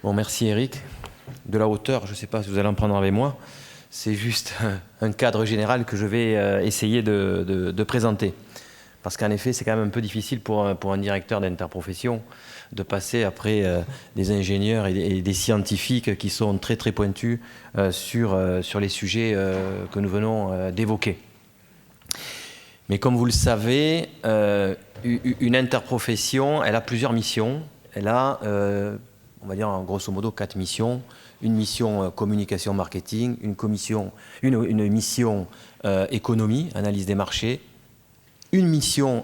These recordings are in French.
Bon, merci Eric. De la hauteur, je ne sais pas si vous allez en prendre avec moi. C'est juste un cadre général que je vais essayer de présenter. Parce qu'en effet, c'est quand même un peu difficile pour un directeur d'interprofession de passer après des ingénieurs et des scientifiques qui sont très très pointus sur les sujets que nous venons d'évoquer. Mais comme vous le savez, une interprofession, elle a plusieurs missions. Elle a, on va dire en grosso modo, 4 missions. Une mission communication marketing, une mission économie, analyse des marchés, une mission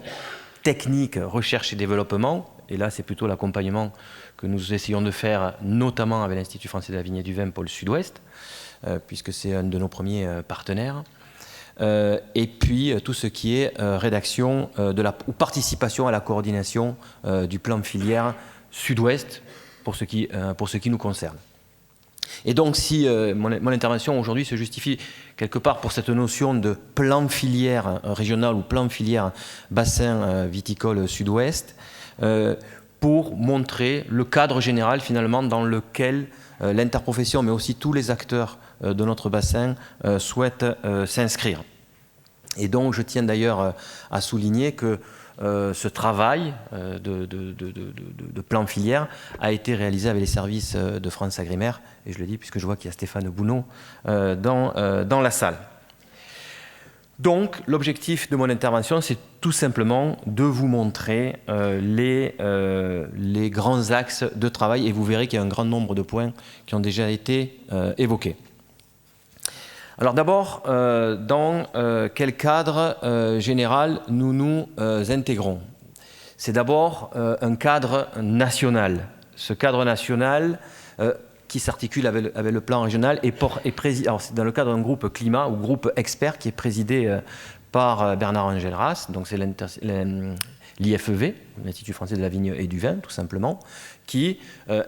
technique, recherche et développement, et là c'est plutôt l'accompagnement que nous essayons de faire, notamment avec l'Institut français de la vigne et du vin Pôle Sud-Ouest, puisque c'est un de nos premiers partenaires, et puis tout ce qui est rédaction ou participation à la coordination du plan filière Sud-Ouest, pour ce qui nous concerne. Et donc, si mon intervention aujourd'hui se justifie quelque part pour cette notion de plan filière régional ou plan filière bassin viticole sud-ouest, pour montrer le cadre général finalement dans lequel l'interprofession, mais aussi tous les acteurs de notre bassin souhaitent s'inscrire. Et donc, je tiens d'ailleurs à souligner que ce travail de plan filière a été réalisé avec les services de FranceAgriMer, et je le dis puisque je vois qu'il y a Stéphane Bounot dans la salle. Donc, l'objectif de mon intervention, c'est tout simplement de vous montrer les grands axes de travail, et vous verrez qu'il y a un grand nombre de points qui ont déjà été évoqués. Alors d'abord, dans quel cadre général nous intégrons? C'est d'abord un cadre national. Ce cadre national qui s'articule avec le plan régional alors c'est dans le cadre d'un groupe climat ou groupe expert qui est présidé par Bernard Engelras, donc c'est l'IFEV, l'Institut français de la vigne et du vin tout simplement, qui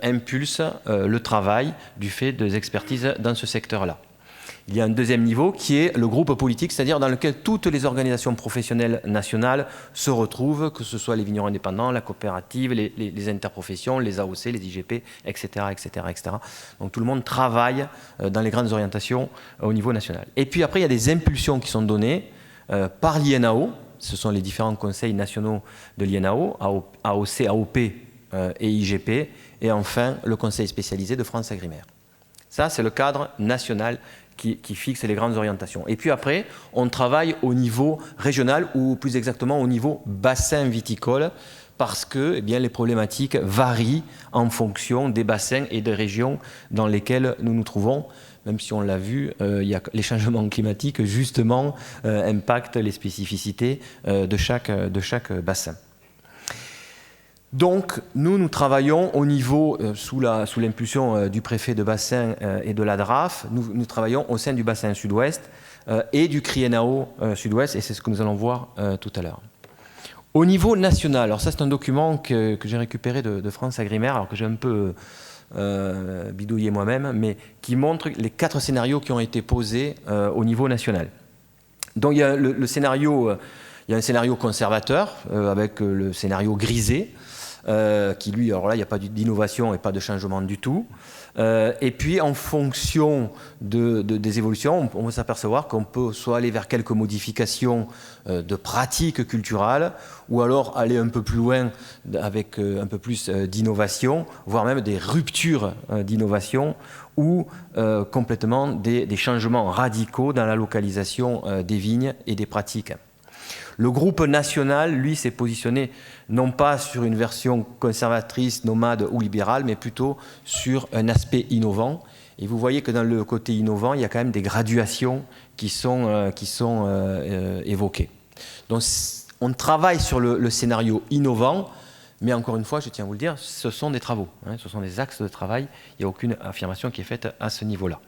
impulse le travail du fait des expertises dans ce secteur-là. Il y a un deuxième niveau qui est le groupe politique, c'est-à-dire dans lequel toutes les organisations professionnelles nationales se retrouvent, que ce soit les vignerons indépendants, la coopérative, les interprofessions, les AOC, les IGP, etc., etc., etc. Donc tout le monde travaille dans les grandes orientations au niveau national. Et puis après, il y a des impulsions qui sont données par l'INAO, ce sont les différents conseils nationaux de l'INAO, AOC, AOP et IGP, et enfin le conseil spécialisé de FranceAgriMer. Ça, c'est le cadre national qui fixe les grandes orientations. Et puis après, on travaille au niveau régional, ou plus exactement au niveau bassin viticole, parce que les problématiques varient en fonction des bassins et des régions dans lesquelles nous nous trouvons. Même si on l'a vu, les changements climatiques, justement, impactent les spécificités de chaque bassin. Donc, nous travaillons au niveau, sous l'impulsion du préfet de bassin et de la DRAF, nous travaillons au sein du bassin sud-ouest et du CRIENAO sud-ouest, et c'est ce que nous allons voir tout à l'heure. Au niveau national, alors ça c'est un document que j'ai récupéré de FranceAgriMer, alors que j'ai un peu bidouillé moi-même, mais qui montre les 4 scénarios qui ont été posés au niveau national. Donc il y a il y a un scénario conservateur avec le scénario grisé, qui lui, alors là, il n'y a pas d'innovation et pas de changement du tout. Et puis, en fonction des évolutions, on va s'apercevoir qu'on peut soit aller vers quelques modifications de pratiques culturelles, ou alors aller un peu plus loin avec un peu plus d'innovation, voire même des ruptures d'innovation, ou complètement des changements radicaux dans la localisation des vignes et des pratiques. Le groupe national, lui, s'est positionné non pas sur une version conservatrice, nomade ou libérale, mais plutôt sur un aspect innovant. Et vous voyez que dans le côté innovant, il y a quand même des graduations qui sont évoquées. Donc, on travaille sur le scénario innovant, mais encore une fois, je tiens à vous le dire, ce sont des travaux, ce sont des axes de travail. Il n'y a aucune affirmation qui est faite à ce niveau-là.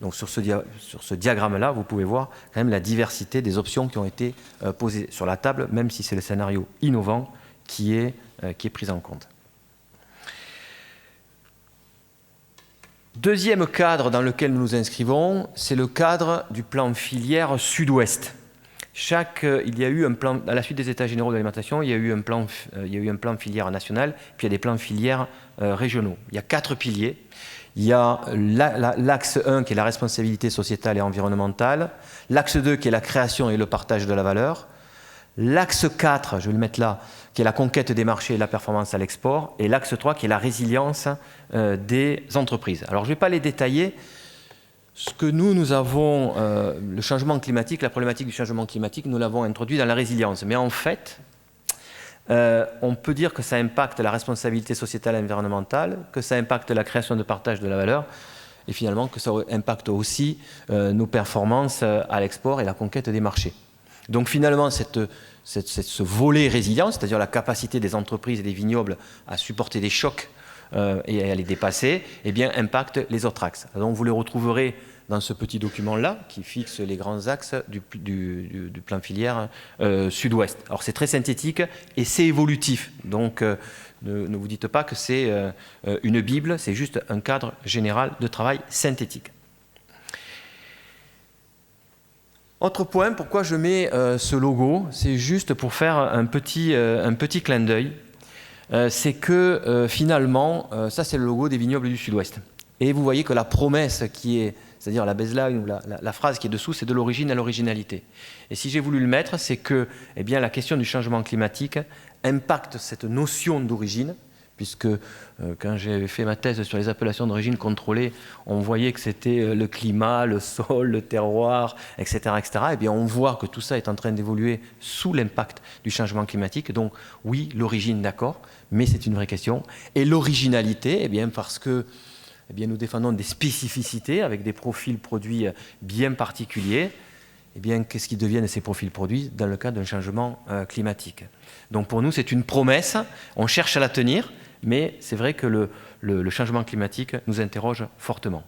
Donc sur ce diagramme-là, vous pouvez voir quand même la diversité des options qui ont été posées sur la table, même si c'est le scénario innovant qui est pris en compte. Deuxième cadre dans lequel nous nous inscrivons, c'est le cadre du plan filière sud-ouest. Il y a eu un plan, à la suite des États généraux de l'alimentation, il y a eu un plan filière national, puis il y a des plans filières régionaux. Il y a 4 piliers. Il y a l'axe 1 qui est la responsabilité sociétale et environnementale, l'axe 2 qui est la création et le partage de la valeur, l'axe 4, je vais le mettre là, qui est la conquête des marchés et la performance à l'export, et l'axe 3 qui est la résilience des entreprises. Alors je ne vais pas les détailler. Ce que nous avons, le changement climatique, la problématique du changement climatique, nous l'avons introduit dans la résilience. Mais en fait, on peut dire que ça impacte la responsabilité sociétale et environnementale, que ça impacte la création de partage de la valeur, et finalement que ça impacte aussi nos performances à l'export et la conquête des marchés. Donc finalement, ce volet résilience, c'est-à-dire la capacité des entreprises et des vignobles à supporter des chocs et à les dépasser, eh bien, impacte les autres axes. Donc vous les retrouverez dans ce petit document-là qui fixe les grands axes du plan filière sud-ouest. Alors c'est très synthétique et c'est évolutif. Donc ne vous dites pas que c'est une Bible, c'est juste un cadre général de travail synthétique. Autre point, pourquoi je mets ce logo, c'est juste pour faire un petit clin d'œil. C'est que finalement, ça c'est le logo des vignobles du Sud-Ouest. Et vous voyez que la promesse qui est, c'est-à-dire la baseline ou la phrase qui est dessous, c'est de l'origine à l'originalité. Et si j'ai voulu le mettre, c'est que eh bien, la question du changement climatique impacte cette notion d'origine, puisque quand j'ai fait ma thèse sur les appellations d'origine contrôlée, on voyait que c'était le climat, le sol, le terroir, etc., etc. Et bien, on voit que tout ça est en train d'évoluer sous l'impact du changement climatique. Donc, oui, l'origine, d'accord, mais c'est une vraie question. Et l'originalité, eh bien, parce que eh bien, nous défendons des spécificités avec des profils produits bien particuliers. Eh bien, qu'est-ce qui deviennent ces profils produits dans le cadre d'un changement climatique? Donc, pour nous, c'est une promesse. On cherche à la tenir. Mais c'est vrai que le changement climatique nous interroge fortement.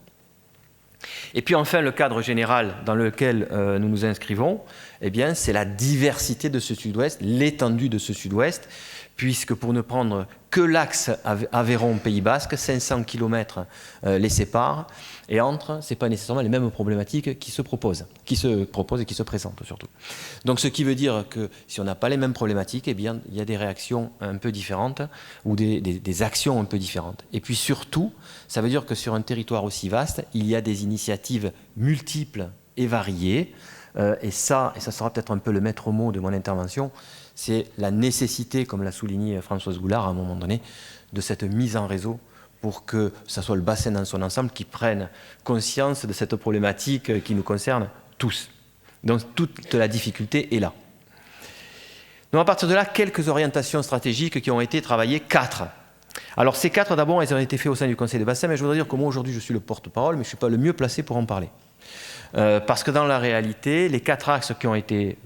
Et puis enfin, le cadre général dans lequel nous nous inscrivons, eh bien, c'est la diversité de ce sud-ouest, l'étendue de ce sud-ouest, puisque pour ne prendre que l'axe Aveyron-Pays Basque, 500 km les séparent, et entre, ce n'est pas nécessairement les mêmes problématiques qui se proposent et qui se présentent surtout. Donc ce qui veut dire que si on n'a pas les mêmes problématiques, eh bien, il y a des réactions un peu différentes ou des actions un peu différentes. Et puis surtout, ça veut dire que sur un territoire aussi vaste, il y a des initiatives multiples et variées, et ça sera peut-être un peu le maître mot de mon intervention, c'est la nécessité, comme l'a souligné Françoise Goulard à un moment donné, de cette mise en réseau pour que ce soit le bassin dans son ensemble qui prenne conscience de cette problématique qui nous concerne tous. Donc toute la difficulté est là. Donc à partir de là, quelques orientations stratégiques qui ont été travaillées, 4. Alors ces 4, d'abord, elles ont été faites au sein du Conseil de bassin, mais je voudrais dire que moi aujourd'hui je suis le porte-parole, mais je ne suis pas le mieux placé pour en parler. Parce que dans la réalité, les 4 axes qui ont été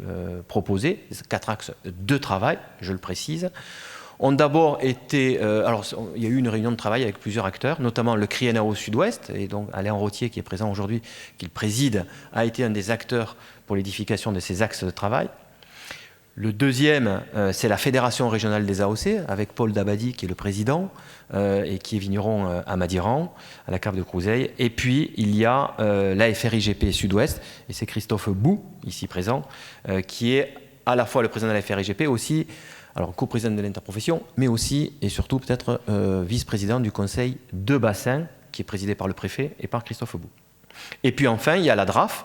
proposés, 4 axes de travail, je le précise, ont d'abord été... alors, il y a eu une réunion de travail avec plusieurs acteurs, notamment le CRIENAO Sud-Ouest, et donc Alain Rottier, qui est présent aujourd'hui, qui le préside, a été un des acteurs pour l'édification de ces axes de travail. Le deuxième, c'est la Fédération régionale des AOC, avec Paul Dabadi, qui est le président, et qui est vigneron à Madiran, à la cave de Crouseille. Et puis, il y a la FRIGP Sud-Ouest, et c'est Christophe Bou, ici présent, qui est à la fois le président de la FRIGP, aussi, alors coprésident de l'interprofession, mais aussi, et surtout peut-être, vice-président du conseil de bassin, qui est présidé par le préfet et par Christophe Bou. Et puis enfin, il y a la DRAF,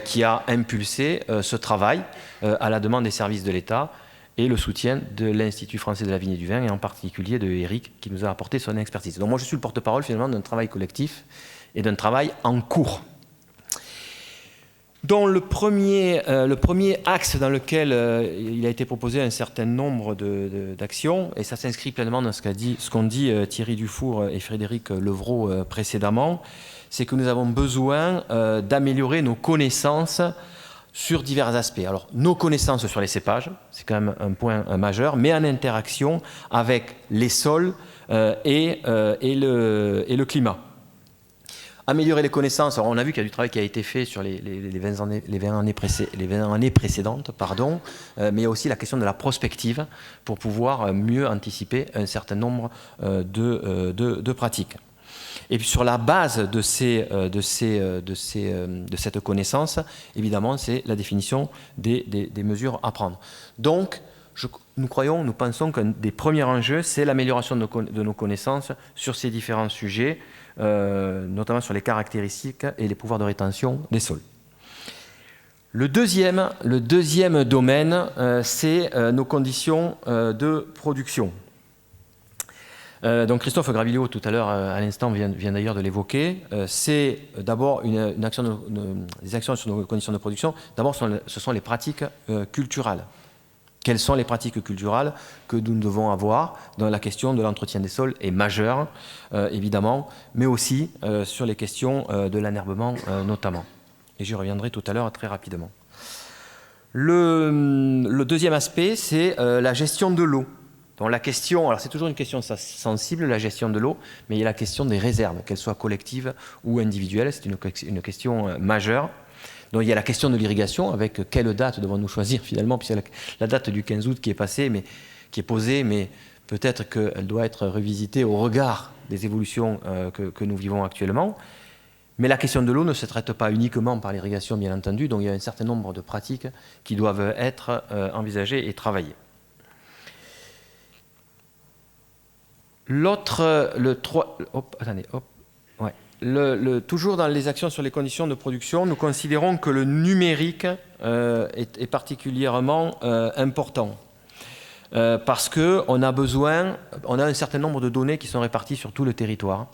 qui a impulsé ce travail à la demande des services de l'État et le soutien de l'Institut français de la vigne et du vin, et en particulier de Eric, qui nous a apporté son expertise. Donc moi, je suis le porte-parole finalement d'un travail collectif et d'un travail en cours. Dont le premier axe dans lequel il a été proposé un certain nombre d'actions, et ça s'inscrit pleinement dans ce qu'ont dit Thierry Dufour et Frédéric Levrault précédemment, c'est que nous avons besoin d'améliorer nos connaissances sur divers aspects. Alors, nos connaissances sur les cépages, c'est quand même un point majeur, mais en interaction avec les sols et le climat. Améliorer les connaissances, alors on a vu qu'il y a du travail qui a été fait sur les 20 années précédentes, mais il y a aussi la question de la prospective pour pouvoir mieux anticiper un certain nombre de pratiques. Et puis sur la base de cette connaissance, évidemment, c'est la définition des mesures à prendre. Donc, nous pensons qu'un des premiers enjeux, c'est l'amélioration de nos connaissances sur ces différents sujets, notamment sur les caractéristiques et les pouvoirs de rétention des sols. Le deuxième domaine, c'est nos conditions de production. Donc Christophe Gravilliot, tout à l'heure, à l'instant, vient d'ailleurs de l'évoquer. C'est d'abord des actions sur nos conditions de production. D'abord, ce sont les pratiques culturales. Quelles sont les pratiques culturales que nous devons avoir dans la question de l'entretien des sols est majeure, évidemment, mais aussi sur les questions de l'enherbement notamment. Et j'y reviendrai tout à l'heure très rapidement. Le deuxième aspect, c'est la gestion de l'eau. Donc la question, alors c'est toujours une question sensible, la gestion de l'eau, mais il y a la question des réserves, qu'elles soient collectives ou individuelles, c'est une question majeure. Donc il y a la question de l'irrigation, avec quelle date devons-nous choisir finalement, puisque la date du 15 août qui est passée, mais qui est posée, mais peut-être qu'elle doit être revisitée au regard des évolutions que nous vivons actuellement. Mais la question de l'eau ne se traite pas uniquement par l'irrigation, bien entendu, donc il y a un certain nombre de pratiques qui doivent être envisagées et travaillées. Toujours dans les actions sur les conditions de production, nous considérons que le numérique est particulièrement important. Parce qu'on a un certain nombre de données qui sont réparties sur tout le territoire.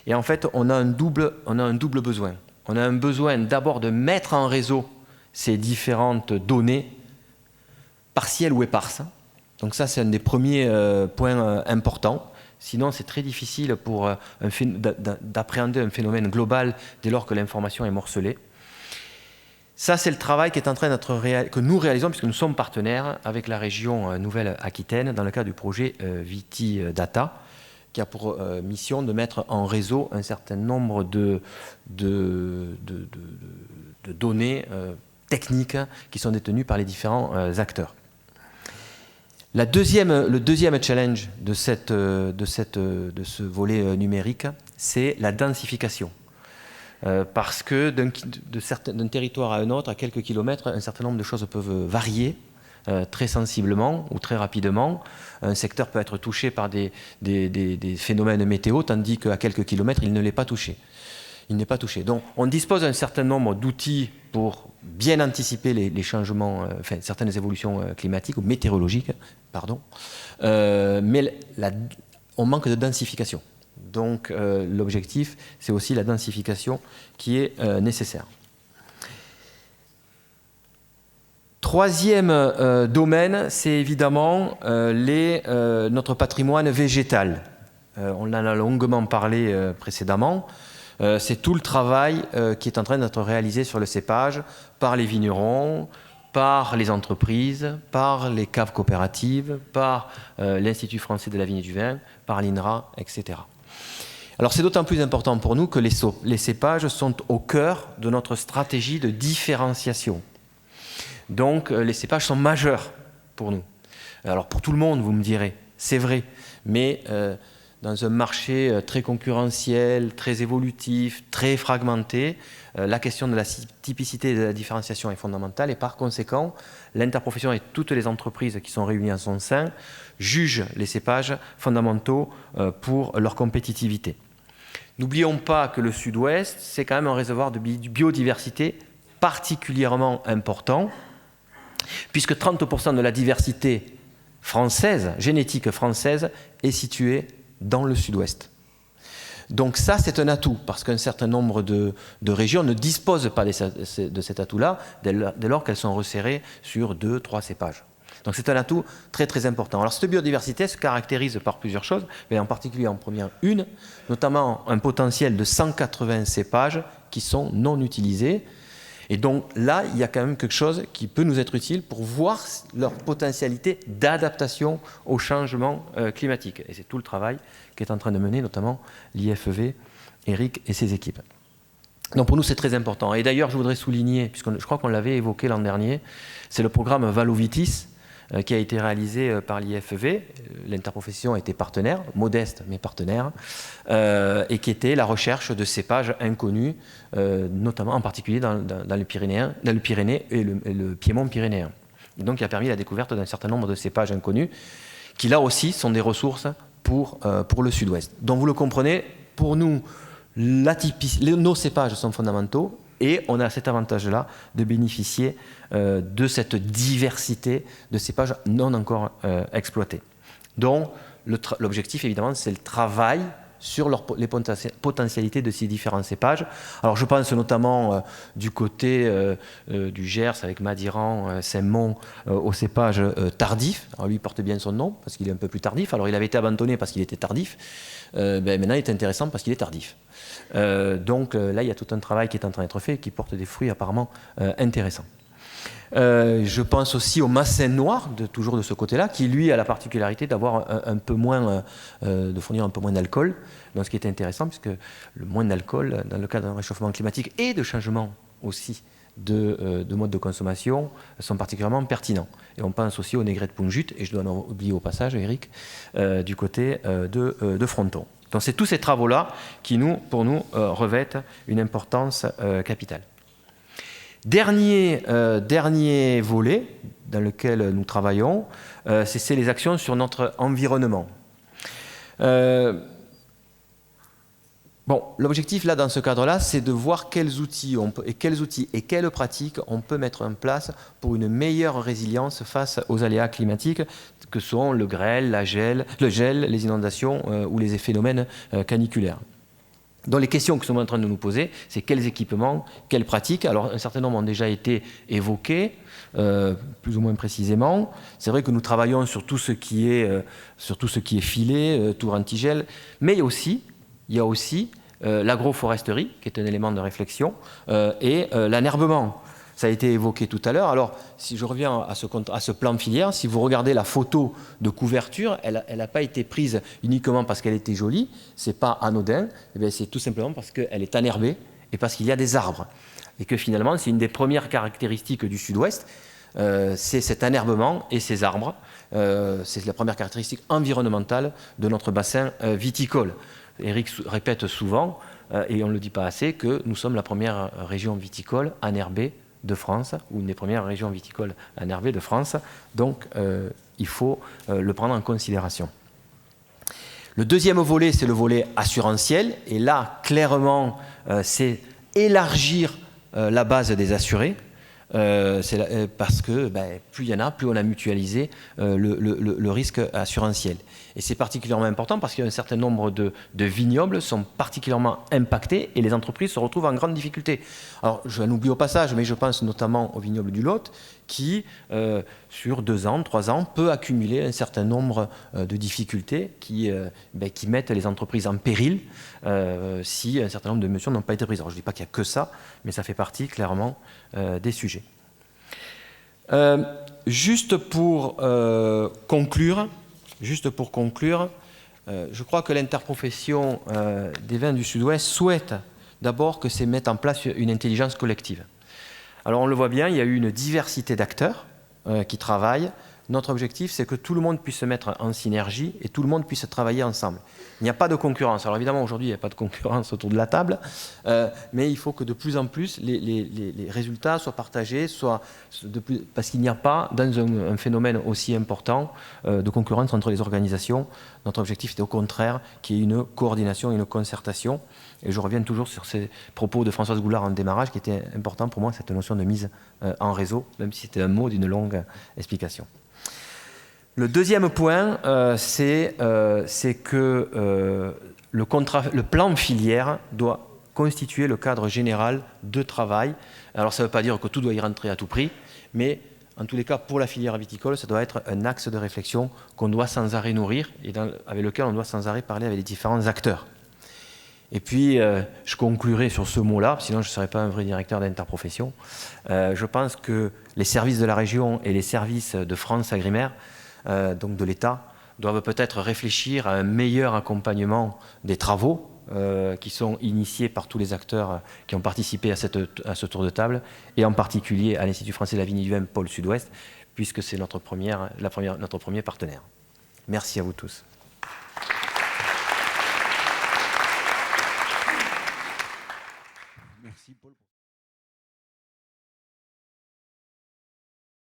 Et en fait, on a un double besoin. On a un besoin d'abord de mettre en réseau ces différentes données, partielles ou éparses. Donc ça, c'est un des premiers points importants. Sinon, c'est très difficile d'appréhender un phénomène global dès lors que l'information est morcelée. Ça, c'est le travail qui est en train que nous réalisons, puisque nous sommes partenaires avec la région Nouvelle-Aquitaine dans le cadre du projet Viti Data, qui a pour mission de mettre en réseau un certain nombre de données techniques qui sont détenues par les différents acteurs. Le deuxième challenge de ce volet numérique, c'est la densification. Parce que d'un territoire à un autre, à quelques kilomètres, un certain nombre de choses peuvent varier très sensiblement ou très rapidement. Un secteur peut être touché par des phénomènes météo, tandis qu'à quelques kilomètres, il ne l'est pas touché. Donc, on dispose d'un certain nombre d'outils pour bien anticiper les changements, certaines évolutions climatiques ou météorologiques, mais on manque de densification. Donc, l'objectif, c'est aussi la densification qui est nécessaire. Troisième domaine, c'est évidemment notre patrimoine végétal. On en a longuement parlé précédemment. C'est tout le travail qui est en train d'être réalisé sur le cépage par les vignerons, par les entreprises, par les caves coopératives, par l'Institut français de la vigne et du vin, par l'INRA, etc. Alors c'est d'autant plus important pour nous que les cépages sont au cœur de notre stratégie de différenciation. Donc les cépages sont majeurs pour nous. Alors pour tout le monde, vous me direz, c'est vrai, mais dans un marché très concurrentiel, très évolutif, très fragmenté, la question de la typicité et de la différenciation est fondamentale et par conséquent, l'interprofession et toutes les entreprises qui sont réunies en son sein jugent les cépages fondamentaux pour leur compétitivité. N'oublions pas que le Sud-Ouest, c'est quand même un réservoir de biodiversité particulièrement important, puisque 30% de la diversité française, génétique française, est située dans le Sud-Ouest. Donc ça, c'est un atout, parce qu'un certain nombre de régions ne disposent pas de cet atout-là, dès lors qu'elles sont resserrées sur 2-3 cépages. Donc c'est un atout très très important. Alors cette biodiversité se caractérise par plusieurs choses, mais en particulier en première une, notamment un potentiel de 180 cépages qui sont non utilisés. Et donc là, il y a quand même quelque chose qui peut nous être utile pour voir leur potentialité d'adaptation au changement climatique. Et c'est tout le travail qu'est en train de mener notamment l'IFEV, Eric et ses équipes. Donc pour nous, c'est très important. Et d'ailleurs, je voudrais souligner, puisque je crois qu'on l'avait évoqué l'an dernier, c'est le programme Valovitis qui a été réalisé par l'IFEV, l'interprofession était partenaire, modeste mais partenaire, et qui était la recherche de cépages inconnus, notamment en particulier dans le Pyrénées et le Piémont pyrénéen. Et donc, il a permis la découverte d'un certain nombre de cépages inconnus, qui là aussi sont des ressources pour le Sud-Ouest. Donc, vous le comprenez, pour nous, nos cépages sont fondamentaux. Et on a cet avantage-là de bénéficier de cette diversité de cépages non encore exploités. Donc, l'objectif, évidemment, c'est le travail sur les potentialités de ces différents cépages. Alors, je pense notamment du côté du Gers, avec Madiran, Saint-Mont, au cépage tardif. Alors, lui, il porte bien son nom, parce qu'il est un peu plus tardif. Alors, il avait été abandonné parce qu'il était tardif. Maintenant, il est intéressant parce qu'il est tardif. Donc là, il y a tout un travail qui est en train d'être fait et qui porte des fruits apparemment intéressants. Je pense aussi au massin noir, toujours de ce côté-là, qui lui a la particularité d'avoir de fournir un peu moins d'alcool. Donc ce qui est intéressant, puisque le moins d'alcool, dans le cadre d'un réchauffement climatique et de changement aussi de mode de consommation, sont particulièrement pertinents. Et on pense aussi au Negret de Punjut, et je dois en oublier au passage, Eric, du côté de Fronton. Donc c'est tous ces travaux-là qui, pour nous, revêtent une importance capitale. Dernier volet dans lequel nous travaillons, c'est les actions sur notre environnement. L'objectif là, dans ce cadre-là, c'est de voir quels outils et quelles pratiques on peut mettre en place pour une meilleure résilience face aux aléas climatiques que sont le grêle, le gel, les inondations ou les phénomènes caniculaires. Donc les questions que nous sommes en train de nous poser, c'est quels équipements, quelles pratiques. Alors un certain nombre ont déjà été évoqués, plus ou moins précisément. C'est vrai que nous travaillons sur tout ce qui est filet, tour antigel, mais il y a aussi l'agroforesterie, qui est un élément de réflexion, et l'anerbement. Ça a été évoqué tout à l'heure. Alors, si je reviens à ce plan filière, si vous regardez la photo de couverture, elle n'a pas été prise uniquement parce qu'elle était jolie, ce n'est pas anodin, c'est tout simplement parce qu'elle est anerbée et parce qu'il y a des arbres. Et que finalement, c'est une des premières caractéristiques du Sud-Ouest, c'est cet anerbement et ces arbres. C'est la première caractéristique environnementale de notre bassin viticole. Eric répète souvent, et on ne le dit pas assez, que nous sommes la première région viticole anerbée de France, ou une des premières régions viticoles anerbées de France. Donc, il faut le prendre en considération. Le deuxième volet, c'est le volet assurantiel. Et là, clairement, c'est élargir la base des assurés. Parce que plus il y en a, plus on a mutualisé le risque assurantiel. Et c'est particulièrement important parce qu'il y a un certain nombre de vignobles sont particulièrement impactés et les entreprises se retrouvent en grande difficulté. Alors, je n'en oublie au passage, mais je pense notamment au vignoble du Lot qui, sur 2 ans, 3 ans, peut accumuler un certain nombre de difficultés qui mettent les entreprises en péril si un certain nombre de mesures n'ont pas été prises. Alors, je ne dis pas qu'il n'y a que ça, mais ça fait partie clairement des sujets. Juste pour conclure, je crois que l'interprofession des vins du Sud-Ouest souhaite d'abord que c'est mettre en place une intelligence collective. Alors on le voit bien, il y a eu une diversité d'acteurs qui travaillent. Notre objectif, c'est que tout le monde puisse se mettre en synergie et tout le monde puisse travailler ensemble. Il n'y a pas de concurrence. Alors évidemment, aujourd'hui, il n'y a pas de concurrence autour de la table, mais il faut que de plus en plus, les résultats soient partagés, parce qu'il n'y a pas, dans un phénomène aussi important, de concurrence entre les organisations. Notre objectif est au contraire qu'il y ait une coordination, une concertation. Et je reviens toujours sur ces propos de Françoise Goulard en démarrage, qui était important pour moi, cette notion de mise en réseau, même si c'était un mot d'une longue explication. Le deuxième point, c'est que le plan filière doit constituer le cadre général de travail. Alors ça ne veut pas dire que tout doit y rentrer à tout prix, mais en tous les cas, pour la filière viticole, ça doit être un axe de réflexion qu'on doit sans arrêt nourrir et avec lequel on doit sans arrêt parler avec les différents acteurs. Et puis, je conclurai sur ce mot-là, sinon je ne serais pas un vrai directeur d'interprofession. Je pense que les services de la région et les services de France Agrimaire, donc de l'État, doivent peut-être réfléchir à un meilleur accompagnement des travaux qui sont initiés par tous les acteurs qui ont participé à ce tour de table, et en particulier à l'Institut français de la vigne et du vin Pôle Sud-Ouest, puisque c'est notre premier partenaire. Merci à vous tous.